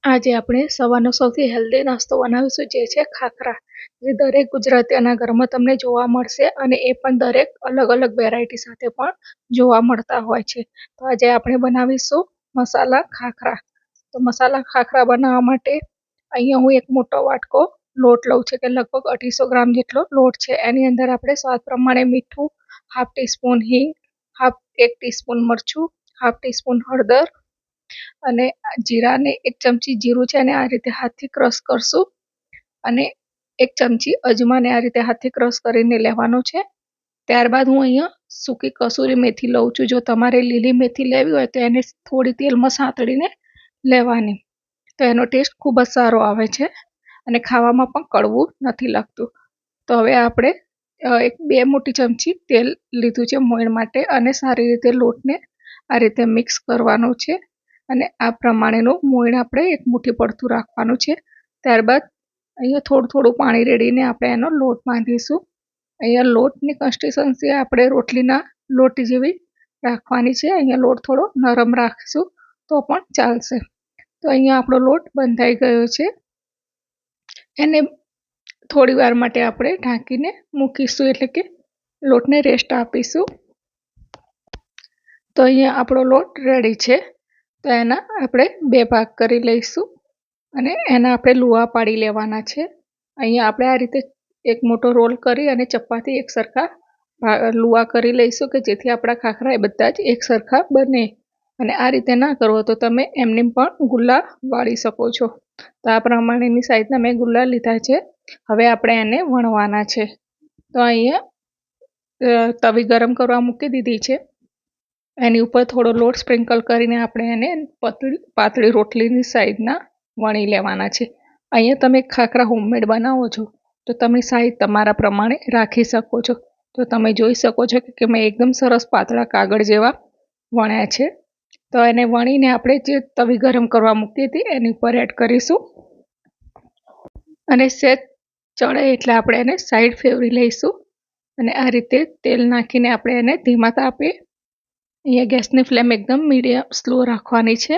આજે આપણે સવારનો સૌથી હેલ્ધી નાસ્તો બનાવીશું, જે છે ખાખરા. જે દરેક ગુજરાતીઓના ઘરમાં તમને જોવા મળશે અને એ પણ દરેક અલગ અલગ વેરાયટી સાથે પણ જોવા મળતા હોય છે. તો આજે આપણે બનાવીશું મસાલા ખાખરા. તો મસાલા ખાખરા બનાવવા માટે અહીંયા હું એક મોટો વાટકો લોટ લઉં છું, કે લગભગ 250 ગ્રામ જેટલો લોટ છે. એની અંદર આપણે સ્વાદ પ્રમાણે મીઠું, હાફ ટીસ્પૂન હિંગ, 1 ટીસ્પૂન મરચું, હાફ ટીસ્પૂન હળદર અને જીરાને 1 ચમચી જીરું છે અને આ રીતે હાથથી ક્રશ કરશું. અને 1 ચમચી અજમાને આ રીતે હાથથી ક્રશ કરીને લેવાનું છે. ત્યારબાદ હું અહીંયા સૂકી કસૂરી મેથી લઉં છું. જો તમારે લીલી મેથી લેવી હોય તો એને થોડી તેલમાં સાંતળીને લેવાની, તો એનો ટેસ્ટ ખૂબ જ સારો આવે છે અને ખાવામાં પણ કડવું નથી લાગતું. તો હવે આપણે 2 મોટી ચમચી તેલ લીધું છે મોયણ માટે અને સારી રીતે લોટને આ રીતે મિક્સ કરવાનો છે. અને આ પ્રમાણેનું મોયણ આપણે 1 મુઠ્ઠી પડતું રાખવાનું છે. ત્યારબાદ અહીંયા થોડું પાણી રેડીને આપણે એનો લોટ બાંધીશું. અહીંયા લોટની કન્સિસ્ટન્સી આપણે રોટલીના લોટ જેવી રાખવાની છે. અહીંયા લોટ થોડો નરમ રાખીશું તો પણ ચાલશે. તો અહીંયા આપણો લોટ બંધાઈ ગયો છે. એને થોડી વાર માટે આપણે ઢાંકીને મૂકીશું, એટલે કે લોટને રેસ્ટ આપીશું. તો અહીંયા આપણો લોટ રેડી છે. તો એના આપણે 2 ભાગ કરી લઈશું અને એના આપણે લુવા પાડી લેવાના છે. અહીંયા આપણે આ રીતે એક મોટો રોલ કરી અને ચપ્પાથી એક સરખા લુવા કરી લઈશું, કે જેથી આપણા ખાખરા એ બધા જ એક સરખા બને. અને આ રીતે ના કરો તો તમે એમને પણ ગુલ્લા વાળી શકો છો. તો આ પ્રમાણેની સાઈઝના મેં ગુલ્લા લીધા છે. હવે આપણે એને વણવાના છે. તો અહીંયા તવી ગરમ કરવા મૂકી દીધી છે. એની ઉપર થોડો લોટ સ્પ્રિંકલ કરીને આપણે એને પાતળી રોટલીની સાઈઝના વણી લેવાના છે. અહીંયા તમે ખાખરા હોમમેડ બનાવો છો તો તમે સાઈઝ તમારા પ્રમાણે રાખી શકો છો. તો તમે જોઈ શકો છો કે મેં એકદમ સરસ પાતળા કાગળ જેવા વણ્યા છે. તો એને વણીને આપણે જે તવી ગરમ કરવા મૂકી હતી એની ઉપર એડ કરીશું અને સહેજ ચડે એટલે આપણે એને સાઈડ ફેરવી લઈશું. અને આ રીતે તેલ નાખીને આપણે એને ધીમા તાપે, અહીંયા ગેસની ફ્લેમ એકદમ મીડિયમ સ્લો રાખવાની છે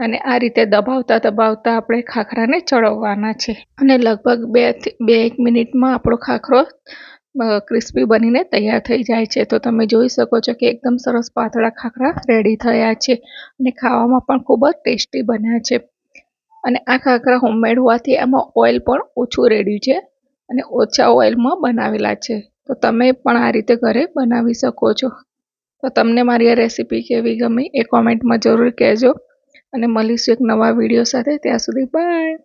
અને આ રીતે દબાવતા આપણે ખાખરાને ચડવવાના છે. અને લગભગ 2-1 મિનિટમાં આપણો ખાખરો ક્રિસ્પી બનીને તૈયાર થઈ જાય છે. તો તમે જોઈ શકો છો કે એકદમ સરસ પાતળા ખાખરા રેડી થયા છે અને ખાવામાં પણ ખૂબ જ ટેસ્ટી બન્યા છે. અને આ ખાખરા હોમમેડ હોવાથી એમાં ઓઇલ પણ ઓછું રેડ્યું છે અને ઓછા ઓઇલમાં બનાવેલા છે. તો તમે પણ આ રીતે ઘરે બનાવી શકો છો. તો તમને મારી આ રેસીપી કેવી ગમી એ કોમેન્ટમાં જરૂર કહેજો અને મળીશું એક નવા વિડીયો સાથે. ત્યાં સુધી બાય.